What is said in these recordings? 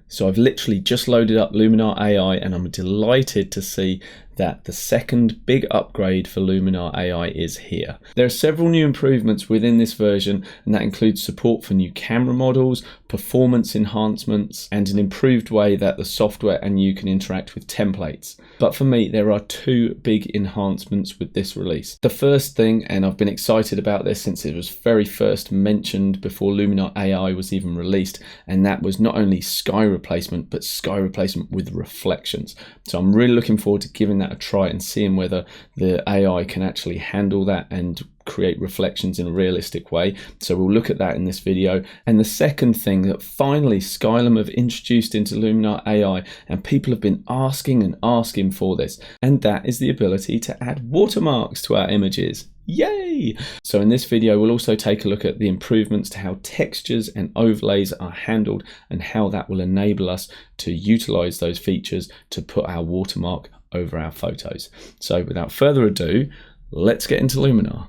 So I've literally just loaded up Luminar AI and I'm delighted to see that the second big upgrade for Luminar AI is here. There are several new improvements within this version, and that includes support for new camera models, performance enhancements, and an improved way that the software and you can interact with templates. But for me, there are two big enhancements with this release. The first thing, and I've been excited about this since it was very first mentioned before Luminar AI was even released, and that was not only sky replacement, but sky replacement with reflections. So I'm really looking forward to giving that a try and seeing whether the AI can actually handle that and create reflections in a realistic way. So we'll look at that in this video. And the second thing that finally Skylum have introduced into Luminar AI, and people have been asking and asking for this, and that is the ability to add watermarks to our images. Yay! So in this video, we'll also take a look at the improvements to how textures and overlays are handled and how that will enable us to utilize those features to put our watermark over our photos. So without further ado, let's get into Luminar.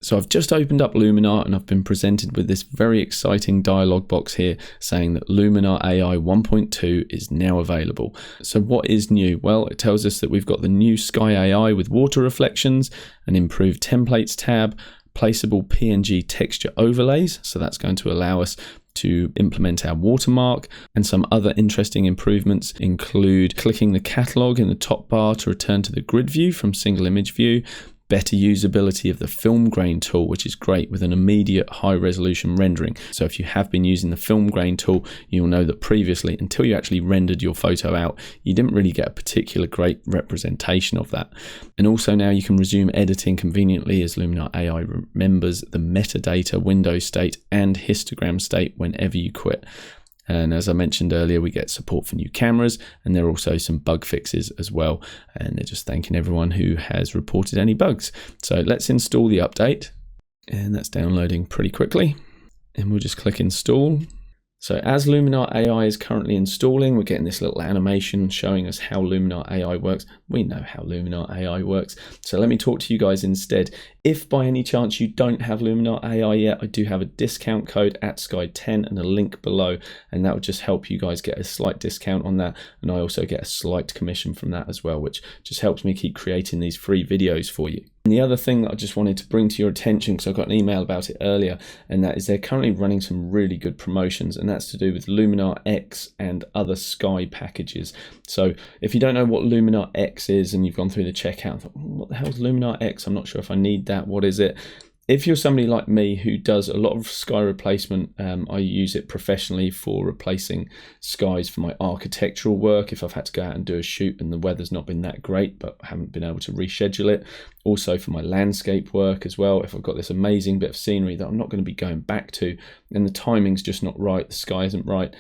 So I've just opened up Luminar and I've been presented with this very exciting dialog box here saying that Luminar AI 1.2 is now available. So what is new? Well, it tells us that we've got the new Sky AI with water reflections, an improved templates tab, placeable PNG texture overlays. So that's going to allow us to implement our watermark, and some other interesting improvements include clicking the catalog in the top bar to return to the grid view from single image view, better usability of the film grain tool, which is great with an immediate high resolution rendering. So if you have been using the film grain tool, you'll know that previously, until you actually rendered your photo out, you didn't really get a particular great representation of that. And also now you can resume editing conveniently as Luminar AI remembers the metadata, window state and histogram state whenever you quit. And as I mentioned earlier, we get support for new cameras, and there are also some bug fixes as well. And they're just thanking everyone who has reported any bugs. So let's install the update, and that's downloading pretty quickly. And we'll just click install. So as Luminar AI is currently installing, we're getting this little animation showing us how Luminar AI works. We know how Luminar AI works. So let me talk to you guys instead. If by any chance you don't have Luminar AI yet, I do have a discount code at Sky10 and a link below, and that would just help you guys get a slight discount on that. And I also get a slight commission from that as well, which just helps me keep creating these free videos for you. And the other thing that I just wanted to bring to your attention, because I got an email about it earlier, and that is they're currently running some really good promotions, and that's to do with Luminar X and other Sky packages. So if you don't know what Luminar X is and you've gone through the checkout and thought, what the hell is Luminar X? I'm not sure if I need that. What is it? If you're somebody like me who does a lot of sky replacement, I use it professionally for replacing skies for my architectural work. If I've had to go out and do a shoot and the weather's not been that great, but I haven't been able to reschedule it. Also for my landscape work as well. If I've got this amazing bit of scenery that I'm not going to be going back to and the timing's just not right, the sky isn't right,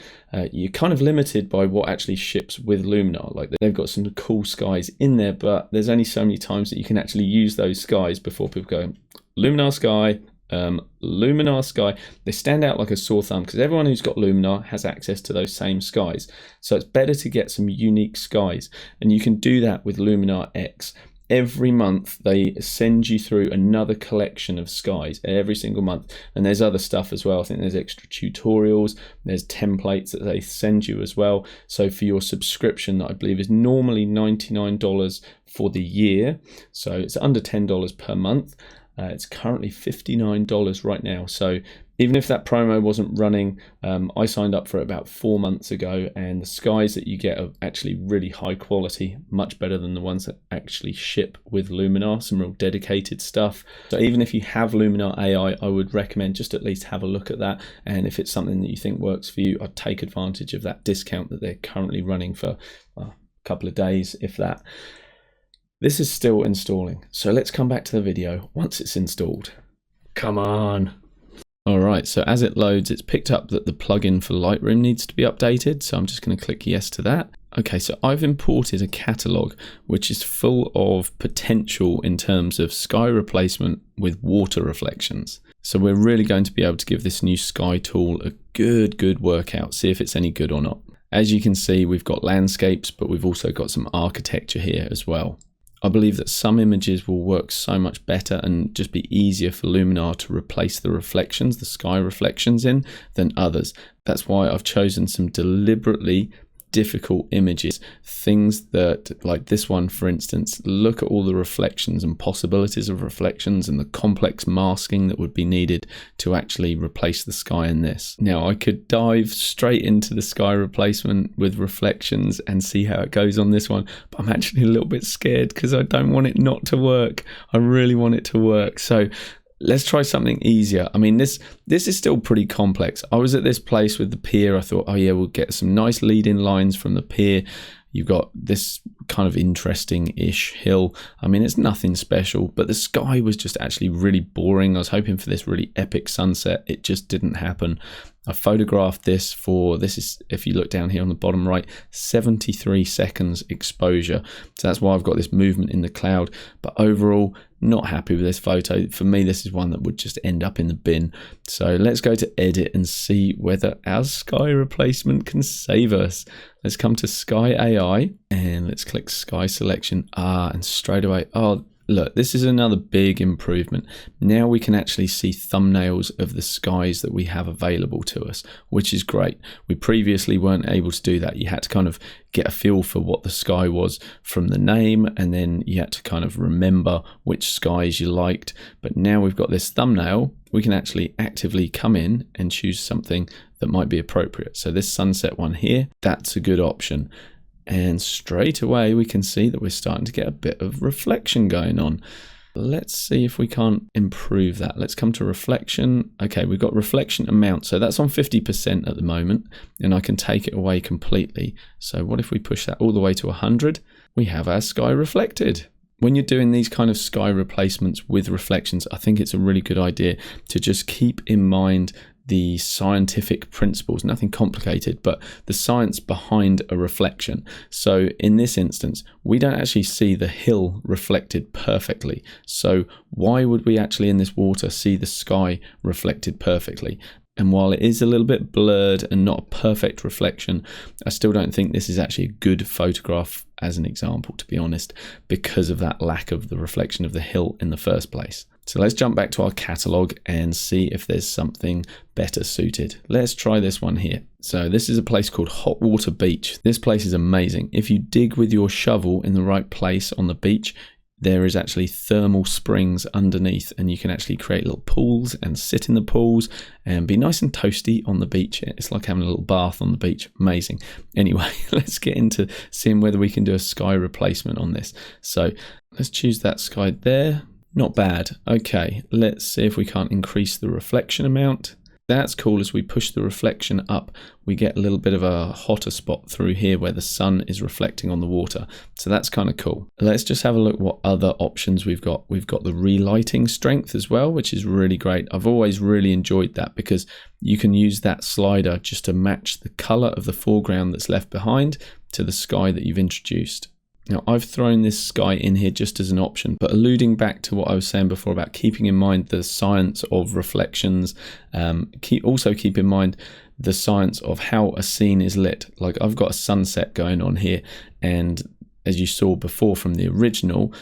you're kind of limited by what actually ships with Luminar. Like they've got some cool skies in there, but there's only so many times that you can actually use those skies before people go, Luminar Sky, Luminar Sky. They stand out like a sore thumb because everyone who's got Luminar has access to those same skies. So it's better to get some unique skies, and you can do that with Luminar X. Every month they send you through another collection of skies every single month, and there's other stuff as well. I think there's extra tutorials, there's templates that they send you as well. So for your subscription that I believe is normally $99 for the year, so it's under $10 per month. It's currently $59 right now. So even if that promo wasn't running, I signed up for it about 4 months ago, and the skies that you get are actually really high quality, much better than the ones that actually ship with Luminar, some real dedicated stuff. So even if you have Luminar AI, I would recommend just at least have a look at that. And if it's something that you think works for you, I'd take advantage of that discount that they're currently running for a couple of days, if that. This is still installing, so let's come back to the video once it's installed. Come on. Alright, so as it loads, it's picked up that the plugin for Lightroom needs to be updated, so I'm just going to click yes to that. Okay, so I've imported a catalog which is full of potential in terms of sky replacement with water reflections. So we're really going to be able to give this new sky tool a good workout, see if it's any good or not. As you can see, we've got landscapes, but we've also got some architecture here as well. I believe that some images will work so much better and just be easier for Luminar to replace the reflections, the sky reflections in, than others. That's why I've chosen some deliberately difficult images, things that, like this one for instance, look at all the reflections and possibilities of reflections and the complex masking that would be needed to actually replace the sky in this. Now I could dive straight into the sky replacement with reflections and see how it goes on this one, but I'm actually a little bit scared because I don't want it not to work. I really want it to work. So let's try something easier. I mean, this is still pretty complex. I was at this place with the pier. I thought, oh yeah, we'll get some nice lead-in lines from the pier. You've got this kind of interesting-ish hill. I mean, it's nothing special, but the sky was just actually really boring. I was hoping for this really epic sunset. It just didn't happen. I photographed this is, if you look down here on the bottom right, 73 seconds exposure. So that's why I've got this movement in the cloud. But overall, not happy with this photo. For me, this is one that would just end up in the bin. So let's go to edit and see whether our sky replacement can save us. Let's come to Sky AI and let's click sky selection. And straight away, look, this is another big improvement. Now we can actually see thumbnails of the skies that we have available to us, which is great. We previously weren't able to do that. You had to kind of get a feel for what the sky was from the name, and then you had to kind of remember which skies you liked. But now we've got this thumbnail, we can actually actively come in and choose something that might be appropriate. So this sunset one here, that's a good option. And straight away we can see that we're starting to get a bit of reflection going on. Let's see if we can't improve that. Let's come to reflection. Okay, we've got reflection amount. So that's on 50% at the moment, and I can take it away completely. So what if we push that all the way to 100? We have our sky reflected. When you're doing these kind of sky replacements with reflections, I think it's a really good idea to just keep in mind the scientific principles, nothing complicated, but the science behind a reflection. So in this instance, we don't actually see the hill reflected perfectly. So why would we actually in this water see the sky reflected perfectly? And while it is a little bit blurred and not a perfect reflection, I still don't think this is actually a good photograph as an example, to be honest, because of that lack of the reflection of the hill in the first place. So let's jump back to our catalog and see if there's something better suited. Let's try this one here. So this is a place called Hot Water Beach. This place is amazing. If you dig with your shovel in the right place on the beach, there is actually thermal springs underneath, and you can actually create little pools and sit in the pools and be nice and toasty on the beach. It's like having a little bath on the beach. Amazing. Anyway, let's get into seeing whether we can do a sky replacement on this. So let's choose that sky there. Not bad. Okay, let's see if we can't increase the reflection amount. That's cool. As we push the reflection up, we get a little bit of a hotter spot through here where the sun is reflecting on the water. So that's kind of cool. Let's just have a look what other options we've got. We've got the relighting strength as well, which is really great. I've always really enjoyed that because you can use that slider just to match the color of the foreground that's left behind to the sky that you've introduced. Now, I've thrown this sky in here just as an option, but alluding back to what I was saying before about keeping in mind the science of reflections, also keep in mind the science of how a scene is lit. Like I've got a sunset going on here, and as you saw before from the original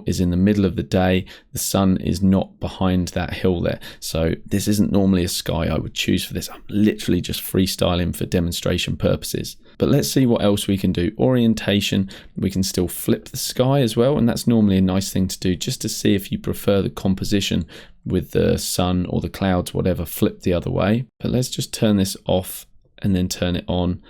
is in the middle of the day. The sun is not behind that hill there. So this isn't normally a sky I would choose for this. I'm literally just freestyling for demonstration purposes. But let's see what else we can do. Orientation, we can still flip the sky as well. And that's normally a nice thing to do just to see if you prefer the composition with the sun or the clouds, whatever, flip the other way. But let's just turn this off and then turn it on.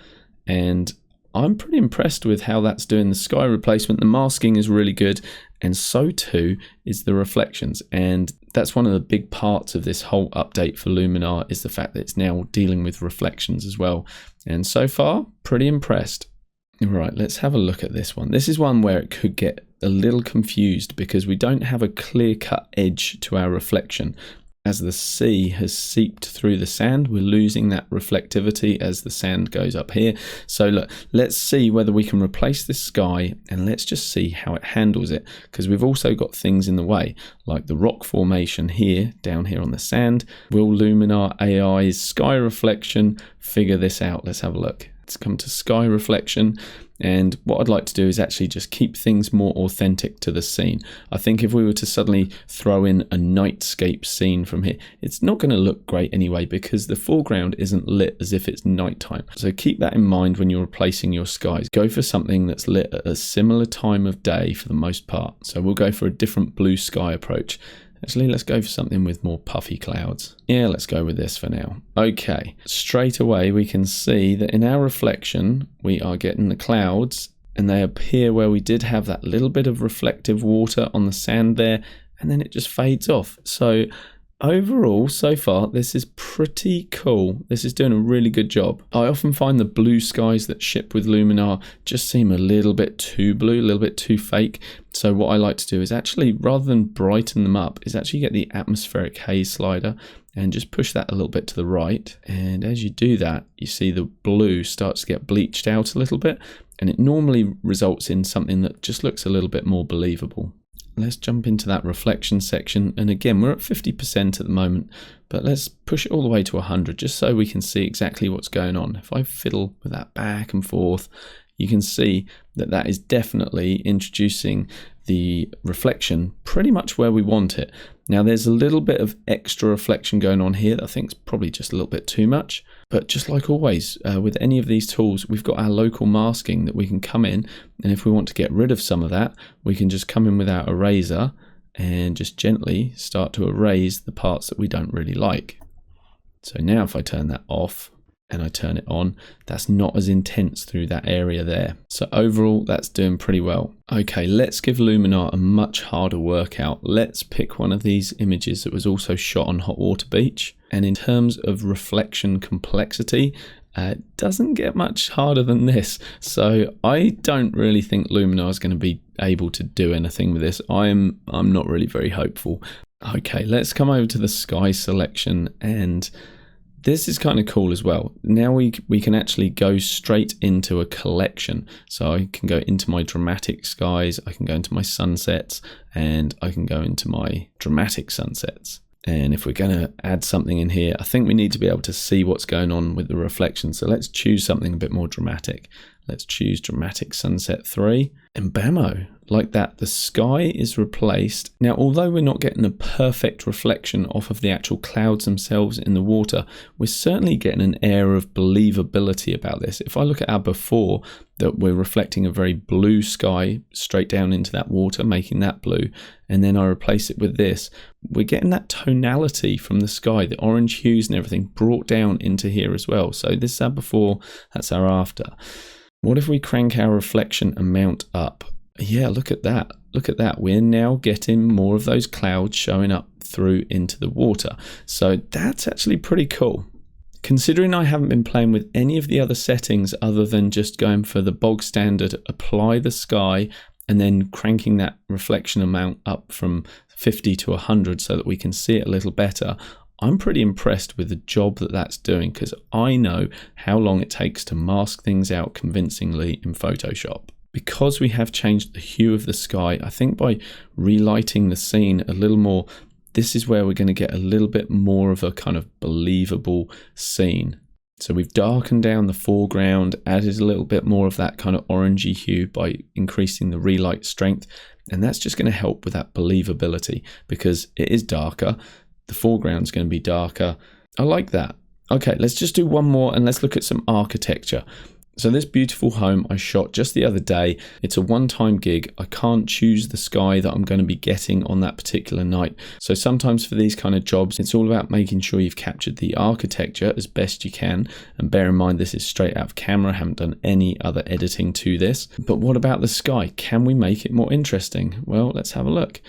And I'm pretty impressed with how that's doing the sky replacement. The masking is really good, and so too is the reflections. And that's one of the big parts of this whole update for Luminar, is the fact that it's now dealing with reflections as well. And so far, pretty impressed. Right, let's have a look at this one. This is one where it could get a little confused because we don't have a clear-cut edge to our reflection. As the sea has seeped through the sand, we're losing that reflectivity as the sand goes up here. So look, let's see whether we can replace this sky, and let's just see how it handles it, because we've also got things in the way, like the rock formation here, down here on the sand. Will Luminar AI's sky reflection figure this out? Let's have a look. Let's come to sky reflection. And what I'd like to do is actually just keep things more authentic to the scene. I think if we were to suddenly throw in a nightscape scene from here, it's not going to look great anyway because the foreground isn't lit as if it's nighttime. So keep that in mind when you're replacing your skies. Go for something that's lit at a similar time of day for the most part. So we'll go for a different blue sky approach. Actually, let's go for something with more puffy clouds. Yeah, let's go with this for now. Okay, straight away we can see that in our reflection, we are getting the clouds and they appear where we did have that little bit of reflective water on the sand there, and then it just fades off. So overall, so far, this is pretty cool. This is doing a really good job. I often find the blue skies that ship with Luminar just seem a little bit too blue, a little bit too fake. So what I like to do is actually, rather than brighten them up, is actually get the atmospheric haze slider and just push that a little bit to the right. And as you do that, you see the blue starts to get bleached out a little bit, and it normally results in something that just looks a little bit more believable. Let's jump into that reflection section, and again we're at 50% at the moment, but let's push it all the way to 100 just so we can see exactly what's going on. If I fiddle with that back and forth, you can see that that is definitely introducing the reflection pretty much where we want it. Now there's a little bit of extra reflection going on here that I think is probably just a little bit too much, but just like always with any of these tools, we've got our local masking that we can come in, and if we want to get rid of some of that, we can just come in with our eraser and just gently start to erase the parts that we don't really like. So now if I turn that off and I turn it on, that's not as intense through that area there. So overall, that's doing pretty well. Okay, let's give Luminar a much harder workout. Let's pick one of these images that was also shot on Hot Water Beach. And in terms of reflection complexity, it doesn't get much harder than this. So I don't really think Luminar is going to be able to do anything with this. I'm not really very hopeful. Okay, let's come over to the sky selection, and this is kind of cool as well. Now we can actually go straight into a collection. So I can go into my dramatic skies, I can go into my sunsets, and I can go into my dramatic sunsets. And if we're going to add something in here, I think we need to be able to see what's going on with the reflection. So let's choose something a bit more dramatic. Let's choose dramatic sunset 3, and bammo, like that, the sky is replaced. Now, although we're not getting a perfect reflection off of the actual clouds themselves in the water, we're certainly getting an air of believability about this. If I look at our before, that we're reflecting a very blue sky straight down into that water, making that blue, and then I replace it with this, we're getting that tonality from the sky, the orange hues and everything brought down into here as well. So this is our before, that's our after. What if we crank our reflection amount up? Yeah, look at that. Look at that. We're now getting more of those clouds showing up through into the water. So that's actually pretty cool. Considering I haven't been playing with any of the other settings other than just going for the bog standard, apply the sky, and then cranking that reflection amount up from 50 to 100 so that we can see it a little better, I'm pretty impressed with the job that that's doing, because I know how long it takes to mask things out convincingly in Photoshop. Because we have changed the hue of the sky, I think by relighting the scene a little more, this is where we're going to get a little bit more of a kind of believable scene. So we've darkened down the foreground, added a little bit more of that kind of orangey hue by increasing the relight strength, and that's just going to help with that believability because it is darker. The foreground's going to be darker. I like that. Okay, let's just do one more and let's look at some architecture. So this beautiful home I shot just the other day. It's a one-time gig. I can't choose the sky that I'm going to be getting on that particular night. So sometimes for these kind of jobs, it's all about making sure you've captured the architecture as best you can. And bear in mind, this is straight out of camera. I haven't done any other editing to this. But what about the sky? Can we make it more interesting? Well, let's have a look.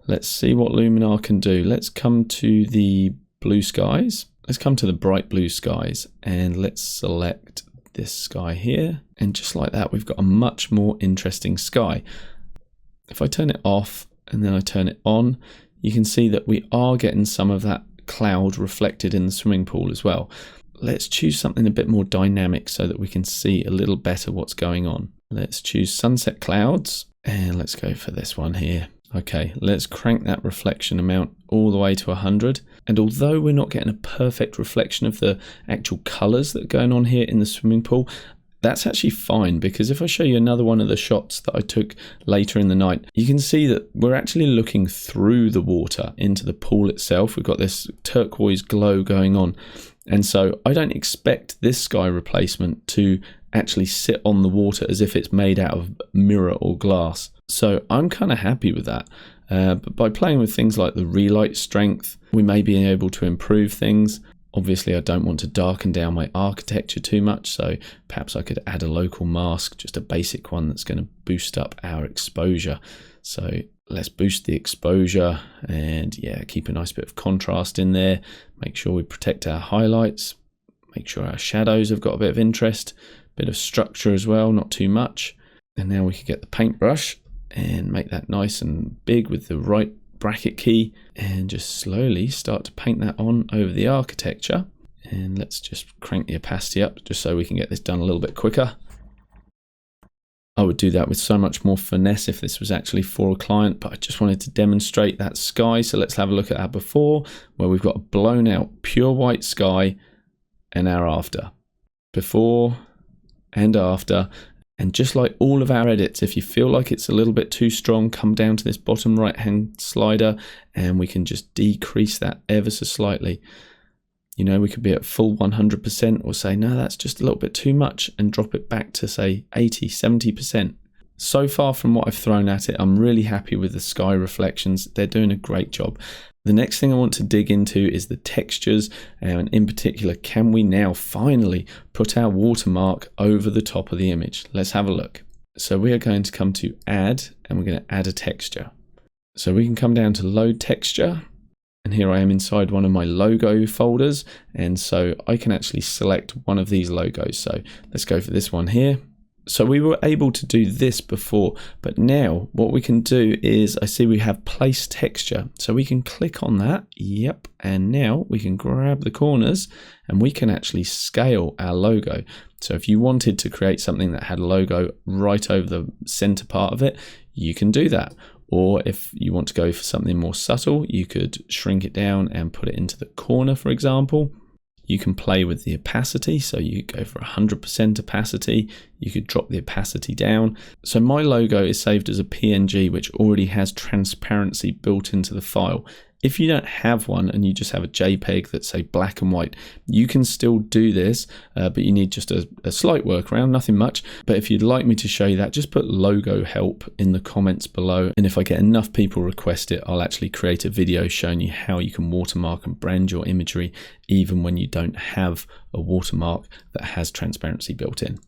Let's see what Luminar can do. Let's come to the blue skies. Let's come to the bright blue skies and let's select this sky here, and just like that we've got a much more interesting sky. If I turn it off and then I turn it on, you can see that we are getting some of that cloud reflected in the swimming pool as well. Let's choose something a bit more dynamic so that we can see a little better what's going on. Let's choose sunset clouds and let's go for this one here. Okay, let's crank that reflection amount all the way to 100. And although we're not getting a perfect reflection of the actual colours that are going on here in the swimming pool, That's actually fine, because if I show you another one of the shots that I took later in the night, you can see that we're actually looking through the water into the pool itself. We've got this turquoise glow going on. And so I don't expect this sky replacement to actually sit on the water as if it's made out of mirror or glass. So I'm kind of happy with that. But by playing with things like the relight strength, we may be able to improve things. Obviously, I don't want to darken down my architecture too much, so perhaps I could add a local mask, just a basic one that's going to boost up our exposure. So let's boost the exposure and yeah, keep a nice bit of contrast in there. Make sure we protect our highlights. Make sure our shadows have got a bit of interest, bit of structure as well, not too much. And now we can get the paintbrush and make that nice and big with the right bracket key and just slowly start to paint that on over the architecture. And let's just crank the opacity up just so we can get this done a little bit quicker. I would do that with so much more finesse if this was actually for a client, but I just wanted to demonstrate that sky. So let's have a look at our before, where we've got a blown out pure white sky, and our after. Before and after. And just like all of our edits, if you feel like it's a little bit too strong, come down to this bottom right hand slider and we can just decrease that ever so slightly. You know, we could be at full 100% or say, no, that's just a little bit too much, and drop it back to say 80, 70%. So far from what I've thrown at it, I'm really happy with the sky reflections. They're doing a great job. The next thing I want to dig into is the textures, and in particular, can we now finally put our watermark over the top of the image? Let's have a look. So we are going to come to add, and we're going to add a texture. So we can come down to load texture, and here I am inside one of my logo folders, and so I can actually select one of these logos. So let's go for this one here. So we were able to do this before, but now what we can do is, I see we have place texture. So we can click on that. Yep. And now we can grab the corners and we can actually scale our logo. So if you wanted to create something that had a logo right over the center part of it, you can do that. Or if you want to go for something more subtle, you could shrink it down and put it into the corner, for example. You can play with the opacity, so you go for 100% opacity. You could drop the opacity down. So my logo is saved as a PNG, which already has transparency built into the file. If you don't have one and you just have a JPEG that's say black and white, you can still do this, but you need just a slight workaround, nothing much. But if you'd like me to show you that, just put logo help in the comments below. And if I get enough people request it, I'll actually create a video showing you how you can watermark and brand your imagery, even when you don't have a watermark that has transparency built in.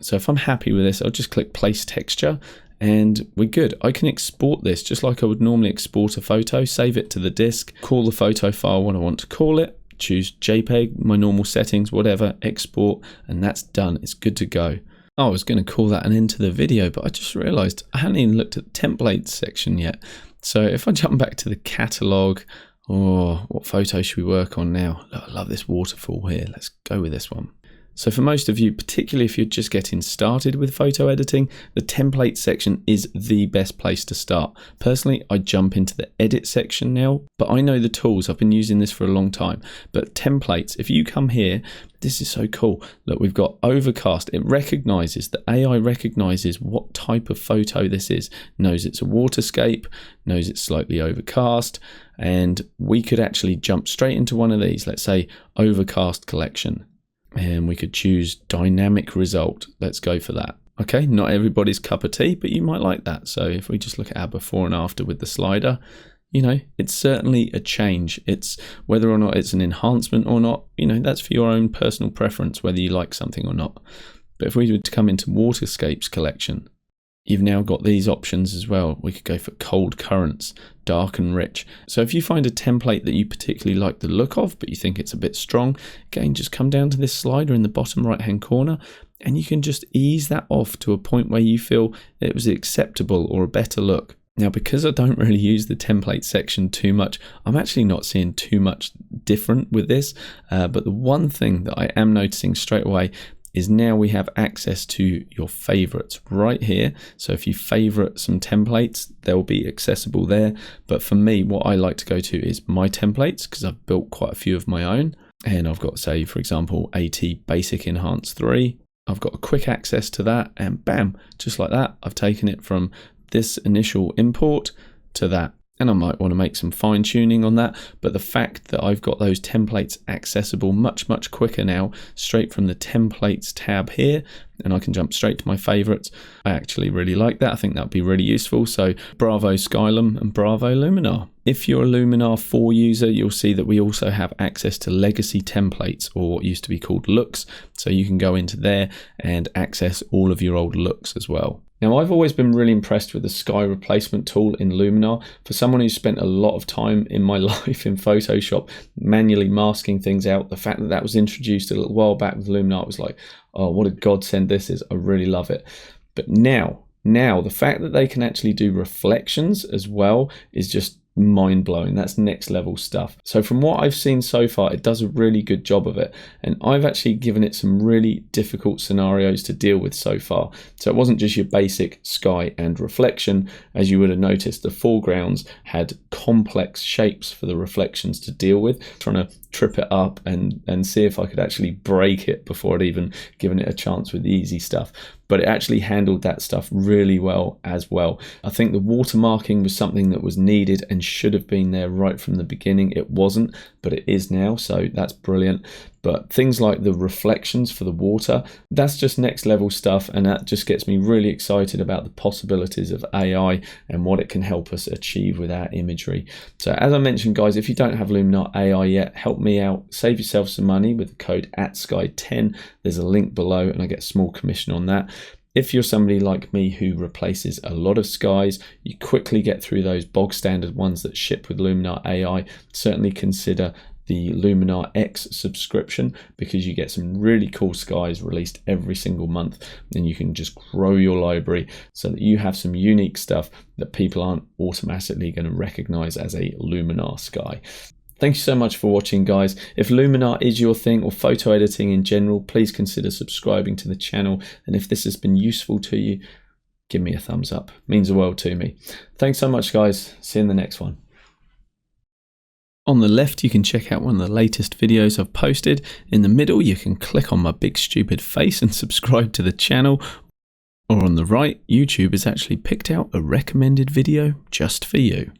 So if I'm happy with this, I'll just click place texture. And we're good. I can export this just like I would normally export a photo, save it to the disk, call the photo file when I want to call it, choose JPEG, my normal settings, whatever, export, and that's done. It's good to go. I was going to call that an end to the video, but I just realized I hadn't even looked at the templates section yet. So if I jump back to the catalog, what photo should we work on now? I love this waterfall here. Let's go with this one. So for most of you, particularly if you're just getting started with photo editing, the template section is the best place to start. Personally, I jump into the edit section now, but I know the tools. I've been using this for a long time. But templates, if you come here, this is so cool. Look, we've got overcast. It recognizes, the AI recognizes what type of photo this is. Knows it's a waterscape, knows it's slightly overcast, and we could actually jump straight into one of these. Let's say overcast collection. And we could choose dynamic result. Let's go for that. Okay, not everybody's cup of tea, but you might like that. So if we just look at our before and after with the slider, you know, it's certainly a change. It's whether or not it's an enhancement or not, you know, that's for your own personal preference, whether you like something or not. But if we were to come into waterscapes collection, you've now got these options as well. We could go for cold currents, dark and rich. So if you find a template that you particularly like the look of, but you think it's a bit strong, again, just come down to this slider in the bottom right-hand corner, and you can just ease that off to a point where you feel it was acceptable or a better look. Now, because I don't really use the template section too much, I'm actually not seeing too much different with this. But the one thing that I am noticing straight away is now we have access to your favorites right here. So if you favorite some templates, they'll be accessible there. But for me, what I like to go to is my templates, because I've built quite a few of my own. And I've got, say, for example, AT Basic Enhance 3. I've got a quick access to that, and bam, just like that, I've taken it from this initial import to that. And I might want to make some fine tuning on that, but the fact that I've got those templates accessible much quicker now, straight from the templates tab here, and I can jump straight to my favorites. I actually really like that. I think that would be really useful. So bravo Skylum and bravo Luminar. If you're a Luminar 4 user, you'll see that we also have access to legacy templates, or what used to be called looks. So you can go into there and access all of your old looks as well. Now, I've always been really impressed with the sky replacement tool in Luminar. For someone who's spent a lot of time in my life in Photoshop manually masking things out, the fact that that was introduced a little while back with Luminar was like, oh, what a godsend this is. I really love it. But now the fact that they can actually do reflections as well is just mind-blowing. That's next level stuff. So from what I've seen so far, it does a really good job of it, and I've actually given it some really difficult scenarios to deal with so far. So it wasn't just your basic sky and reflection. As you would have noticed, the foregrounds had complex shapes for the reflections to deal with, trying to trip it up and see if I could actually break it before I'd even given it a chance with the easy stuff. But it actually handled that stuff really well as well. I think the watermarking was something that was needed and should have been there right from the beginning. It wasn't, but it is now, so that's brilliant. But things like the reflections for the water, that's just next level stuff, and that just gets me really excited about the possibilities of AI and what it can help us achieve with our imagery. So as I mentioned, guys, if you don't have Luminar AI yet, help me out, save yourself some money with the code ATSKY10. There's a link below and I get a small commission on that. If you're somebody like me who replaces a lot of skies, you quickly get through those bog standard ones that ship with Luminar AI, certainly consider the Luminar X subscription, because you get some really cool skies released every single month, and you can just grow your library so that you have some unique stuff that people aren't automatically going to recognize as a Luminar sky. Thank you so much for watching, guys. If Luminar is your thing, or photo editing in general, please consider subscribing to the channel. And if this has been useful to you, give me a thumbs up. It means the world to me. Thanks so much, guys. See you in the next one. On the left, you can check out one of the latest videos I've posted. In the middle, you can click on my big stupid face and subscribe to the channel. Or on the right, YouTube has actually picked out a recommended video just for you.